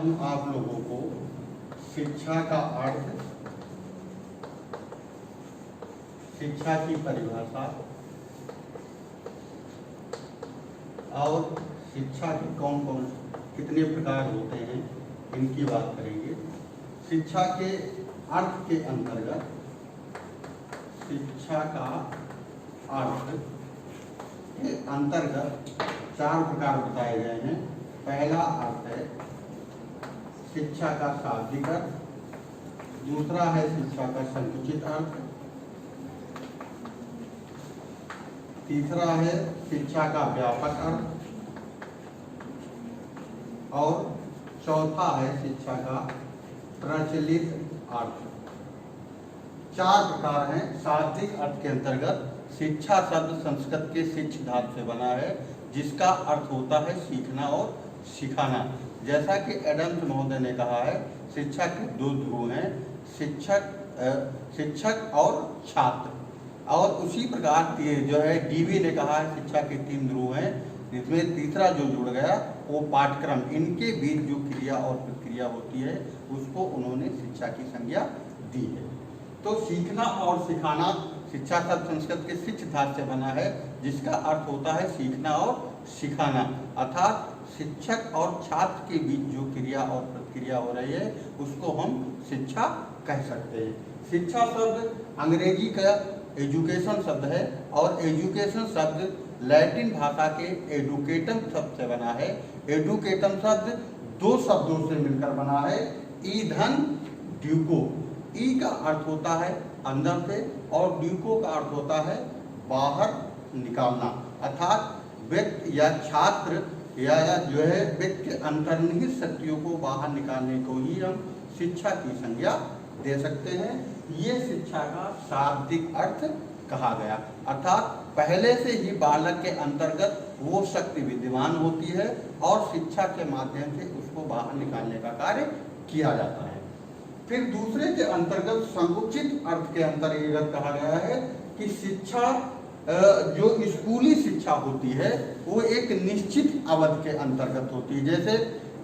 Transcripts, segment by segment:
हम आप लोगों को शिक्षा का अर्थ, शिक्षा की परिभाषा और शिक्षा के कौन कौन कितने प्रकार होते हैं इनकी बात करेंगे। शिक्षा के अर्थ के अंतर्गत शिक्षा का अर्थ के अंतर्गत 4 प्रकार बताए गए हैं। पहला अर्थ है शिक्षा का शाब्दिक अर्थ, दूसरा है शिक्षा का संकुचित अर्थ, तीसरा है शिक्षा का व्यापक अर्थ और चौथा है शिक्षा का प्रचलित अर्थ। 4 प्रकार हैं। शाब्दिक अर्थ के अंतर्गत शिक्षा शब्द संस्कृत के शिक्ष धातु से बना है, जिसका अर्थ होता है सीखना और सिखाना। जैसा कि एडम्स महोदय ने कहा है, शिक्षा के 2 ध्रुव हैं, शिक्षक और छात्र। और उसी प्रकार जो है डीवी ने कहा है शिक्षा के 3 ध्रुव हैं, जिसमें तीसरा जो जुड़ गया वो पाठ्यक्रम। इनके बीच जो क्रिया और प्रतिक्रिया होती है उसको उन्होंने शिक्षा की संज्ञा दी है। तो सीखना और सिखाना शिक्षा शब्द संस्कृत के शिक्ष धातु से बना है, जिसका अर्थ होता है सीखना और सिखाना। अर्थात शिक्षक और छात्र के बीच जो क्रिया और प्रतिक्रिया हो रही है उसको हम शिक्षा कह सकते हैं। शिक्षा शब्द अंग्रेजी का एजुकेशन शब्द है और एजुकेशन शब्द लैटिन भाषा के एडुकेटम शब्द से बना है। एडुकेटम शब्द 2 शब्दों से मिलकर बना है, ई धन ड्यूको। ई का अर्थ होता है अंदर से और ड्यूको का अर्थ होता है बाहर निकालना। अर्थात व्यक्ति या छात्र या जो है व्यक्ति के अंतर्निहित शक्तियों को बाहर निकालने को ही हम शिक्षा की संज्ञा दे सकते हैं। ये शिक्षा का शाब्दिक अर्थ कहा गया। अर्थात पहले से ही बालक के अंतर्गत वो शक्ति विद्यमान होती है और शिक्षा के माध्यम से उसको बाहर निकालने का कार्य किया जाता है। फिर दूसरे के अंतर्गत संकुचित अर्थ के अंतर्गत कहा गया है कि शिक्षा जो स्कूली शिक्षा होती है वो एक निश्चित अवधि के अंतर्गत होती है। जैसे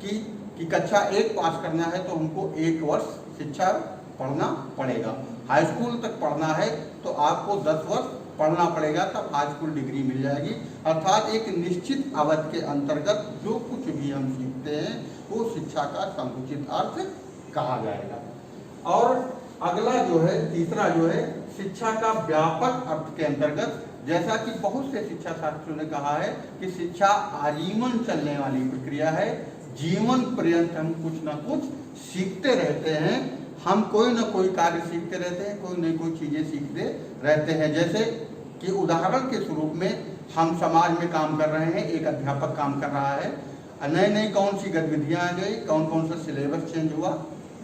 कि कक्षा 1 पास करना है तो हमको 1 वर्ष शिक्षा पढ़ना पड़ेगा। हाई स्कूल तक पढ़ना है तो आपको 10 वर्ष पढ़ना पड़ेगा, तब हाई स्कूल डिग्री मिल जाएगी। अर्थात एक निश्चित अवधि के अंतर्गत जो कुछ भी हम सीखते हैं वो शिक्षा का संकुचित अर्थ कहा जाएगा। और अगला जो है तीसरा जो है शिक्षा का व्यापक अर्थ के अंतर्गत, जैसा कि बहुत से शिक्षा शास्त्रियों ने कहा है कि शिक्षा आजीवन चलने वाली प्रक्रिया है। जीवन पर्यंत हम कुछ ना कुछ सीखते रहते हैं, हम कोई ना कोई कार्य सीखते रहते हैं, कोई न कोई चीजें सीखते रहते हैं। जैसे कि उदाहरण के स्वरूप में हम समाज में काम कर रहे हैं, एक अध्यापक काम कर रहा है, नई नई कौन सी गतिविधियां आ गई, कौन कौन सा सिलेबस चेंज हुआ,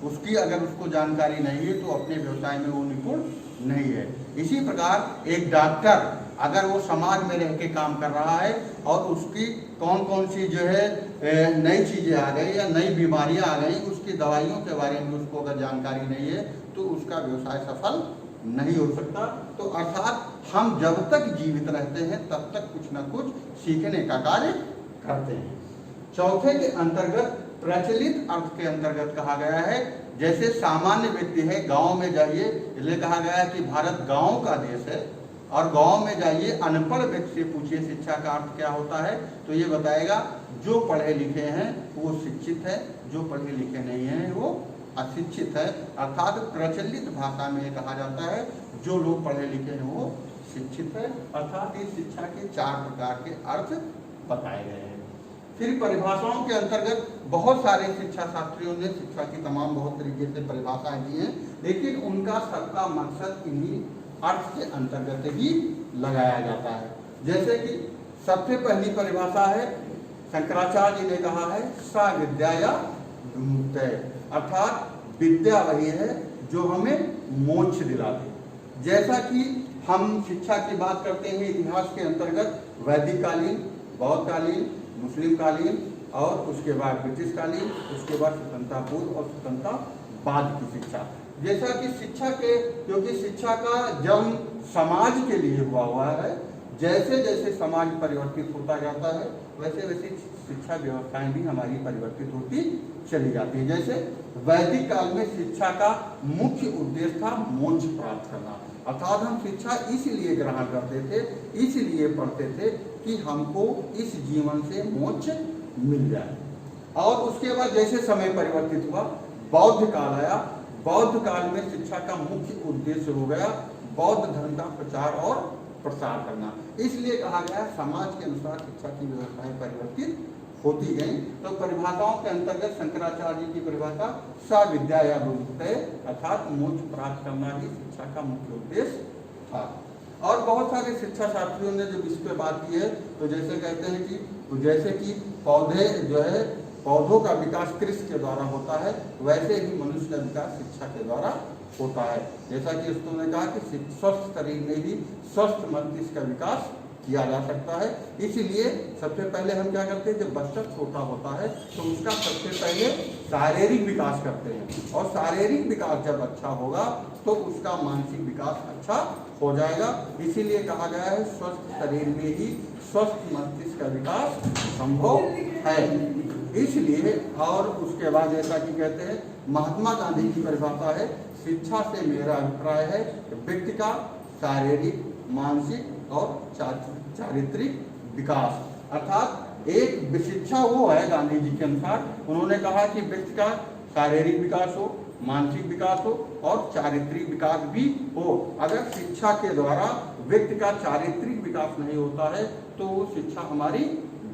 उसकी अगर उसको जानकारी नहीं है तो अपने व्यवसाय में वो निपुण नहीं है। इसी प्रकार एक डॉक्टर अगर वो समाज में रह के काम कर रहा है और उसकी कौन कौन सी जो है नई चीज़ें आ गई या नई बीमारियां आ गई, उसकी दवाइयों के बारे में उसको अगर जानकारी नहीं है तो उसका व्यवसाय सफल नहीं हो सकता। तो अर्थात हम जब तक जीवित रहते हैं तब तक कुछ न कुछ सीखने का कार्य करते हैं। चौथे के अंतर्गत प्रचलित अर्थ के अंतर्गत कहा गया है, जैसे सामान्य व्यक्ति है, गांव में जाइए, इसलिए कहा गया है कि भारत गांव का देश है, और गांव में जाइए अनपढ़ व्यक्ति से पूछिए शिक्षा का अर्थ क्या होता है तो ये बताएगा जो पढ़े लिखे हैं वो शिक्षित है, जो पढ़े लिखे नहीं हैं वो अशिक्षित है। अर्थात प्रचलित भाषा में कहा जाता है जो लोग पढ़े लिखे हैं वो शिक्षित है। अर्थात इस शिक्षा के 4 प्रकार के अर्थ बताए गए हैं। फिर परिभाषाओं के अंतर्गत बहुत सारे शिक्षा शास्त्रियों ने शिक्षा की तमाम बहुत तरीके से परिभाषाएं दी हैं, लेकिन उनका सबका मकसद इन्हीं अर्थ के अंतर्गत ही लगाया जाता है। जैसे कि सबसे पहली परिभाषा है, शंकराचार्य जी ने कहा है सा विद्या विमुक्तये, अर्थात विद्या वही है जो हमें मोक्ष दिलाती। जैसा कि हम शिक्षा की बात करते हैं इतिहास के अंतर्गत वैदिक कालीन, बौद्ध कालीन, मुस्लिम कालीन और उसके बाद ब्रिटिश कालीन, उसके बाद स्वतंत्रता पूर्व और स्वतंत्रता बाद की शिक्षा। जैसा कि शिक्षा के, क्योंकि शिक्षा का जन्म समाज के लिए हुआ है, जैसे जैसे समाज परिवर्तित होता जाता है वैसे वैसे शिक्षा व्यवस्थाएं भी हमारी परिवर्तित होती चली जाती है। जैसे वैदिक काल में शिक्षा का मुख्य उद्देश्य था मोक्ष प्राप्त करना, अर्थात हम शिक्षा इसलिए ग्रहण करते थे, इसलिए पढ़ते थे कि हमको इस जीवन से मोक्ष मिल जाए। और उसके बाद जैसे समय परिवर्तित हुआ, बौद्ध काल आया, बौद्ध काल में शिक्षा का मुख्य उद्देश्य हो गया बौद्ध धर्म का प्रचार और प्रसार करना। इसलिए कहा गया समाज के अनुसार शिक्षा की व्यवस्थाएं परिवर्तित होती गई। तो परिभाषाओं के अंतर्गत शंकराचार्य जी की परिभाषा सविद्या या बुद्धि, अर्थात मोक्ष प्राप्त करना ही शिक्षा का मुख्य उद्देश्य था। और बहुत सारे शिक्षा शास्त्रियों ने जब इस पे बात की है तो जैसे कहते हैं कि जैसे कि पौधे जो है पौधों का विकास कृषि के द्वारा होता है, वैसे ही मनुष्य का विकास शिक्षा के द्वारा होता है। जैसा कि उन्होंने कहा कि स्वस्थ शरीर में ही स्वस्थ मस्तिष्क का विकास किया जा सकता है। इसीलिए सबसे पहले हम क्या करते हैं, जब बच्चा छोटा होता है तो उसका सबसे पहले शारीरिक विकास करते हैं, और शारीरिक विकास जब अच्छा होगा तो उसका मानसिक विकास अच्छा हो जाएगा। इसीलिए कहा गया है स्वस्थ शरीर में ही स्वस्थ मस्तिष्क का विकास संभव है। इसलिए और उसके बाद जैसा कि कहते हैं महात्मा गांधी की परिभाषा है, शिक्षा से मेरा अभिप्राय है व्यक्ति का शारीरिक, मानसिक और चारित्रिक विकास। अर्थात एक शिक्षा वो है गांधी जी के अनुसार, उन्होंने कहा कि व्यक्ति का शारीरिक विकास हो, मानसिक विकास हो और चारित्रिक विकास भी हो। अगर शिक्षा के द्वारा व्यक्ति का चारित्रिक विकास नहीं होता है तो वो शिक्षा हमारी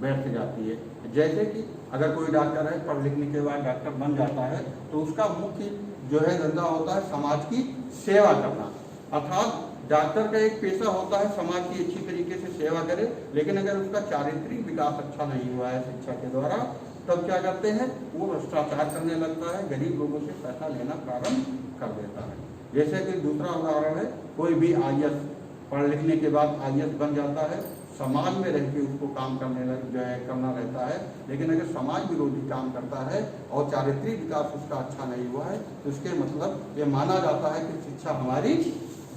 व्यर्थ जाती है। जैसे कि अगर कोई डॉक्टर है, पढ़ लिखने के बाद डॉक्टर बन जाता है तो उसका मुख्य जो है धंधा होता है समाज की सेवा करना। अर्थात डॉक्टर का एक पेशा होता है समाज की अच्छी तरीके से सेवा करे, लेकिन अगर उसका चारित्रिक विकास अच्छा नहीं हुआ है शिक्षा के द्वारा, तब क्या करते हैं, वो भ्रष्टाचार करने लगता है, गरीब लोगों से पैसा लेना प्रारंभ कर देता है। जैसे कि दूसरा उदाहरण है, कोई भी IAS पढ़ लिखने के बाद IAS बन जाता है, समाज में रह के उसको काम करने जो है करना रहता है, लेकिन अगर समाज विरोधी काम करता है और चारित्रिक विकास उसका अच्छा नहीं हुआ है तो उसके मतलब ये माना जाता है कि शिक्षा हमारी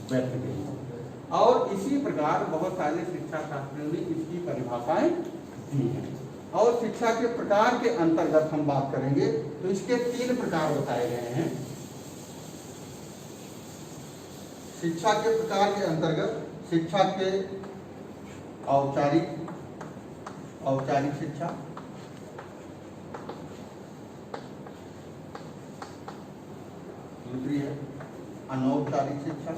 व्यर्थ गई। और इसी प्रकार बहुत सारे शिक्षा शास्त्रियों ने इसकी परिभाषाएं दी हैं। और शिक्षा के प्रकार के अंतर्गत हम बात करेंगे तो इसके 3 प्रकार बताए गए हैं। शिक्षा के प्रकार के अंतर्गत शिक्षा के औपचारिक शिक्षा, दूसरी है अनौपचारिक शिक्षा,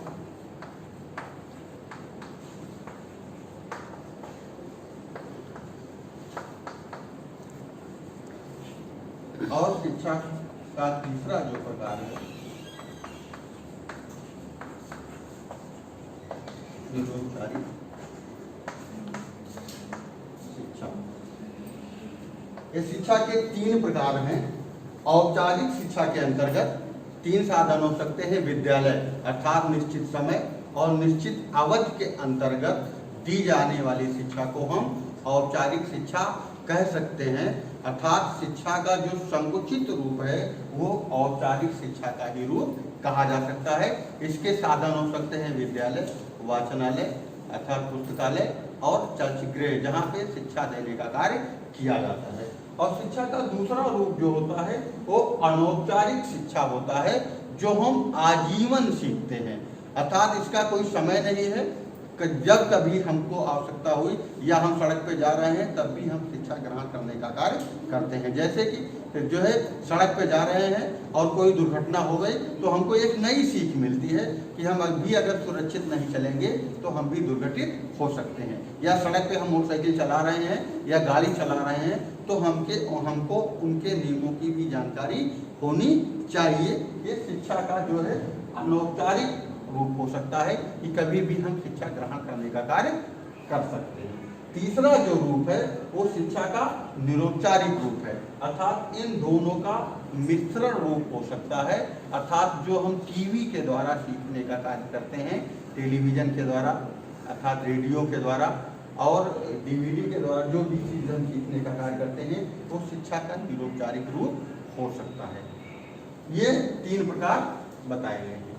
और शिक्षा का तीसरा जो प्रकार है निरौपचारिक शिक्षा। ये शिक्षा के 3 प्रकार हैं। औपचारिक शिक्षा के अंतर्गत 3 साधन हो सकते हैं, विद्यालय अर्थात निश्चित समय और निश्चित अवधि के अंतर्गत दी जाने वाली शिक्षा को हम औपचारिक शिक्षा कह सकते हैं। अर्थात शिक्षा का जो संकुचित रूप है वो औपचारिक शिक्षा का ही रूप कहा जा सकता है। इसके साधन हो सकते हैं विद्यालय, वाचनालय अर्थात पुस्तकालय और चर्चगृह, जहाँ पे शिक्षा देने का कार्य किया जाता है। और शिक्षा का दूसरा रूप जो होता है वो अनौपचारिक शिक्षा होता है, जो हम आजीवन सीखते हैं। अर्थात इसका कोई समय नहीं है, जब कभी हमको आवश्यकता हुई या हम सड़क पे जा रहे हैं तब भी हम शिक्षा ग्रहण करने का कार्य करते हैं। जैसे कि जो है सड़क पे जा रहे हैं और कोई दुर्घटना हो गई तो हमको एक नई सीख मिलती है कि हम अभी अगर सुरक्षित नहीं चलेंगे तो हम भी दुर्घटित हो सकते हैं। या सड़क पे हम मोटरसाइकिल चला रहे हैं या गाड़ी चला रहे हैं तो हमको उनके नियमों की भी जानकारी होनी चाहिए। ये शिक्षा का जो है अनौपचारिक रूप हो सकता है कि कभी भी हम शिक्षा ग्रहण करने का कार्य कर सकते हैं। तीसरा जो रूप है वो शिक्षा का निरौपचारिक रूप है, अर्थात इन दोनों का मिश्रण रूप हो सकता है। अर्थात जो हम टीवी के द्वारा सीखने का कार्य करते हैं, टेलीविजन के द्वारा अर्थात रेडियो के द्वारा और DVD के द्वारा जो भी चीज़ हम सीखने का कार्य करते हैं वो शिक्षा का निरौपचारिक रूप हो सकता है। ये 3 प्रकार बताए गए हैं।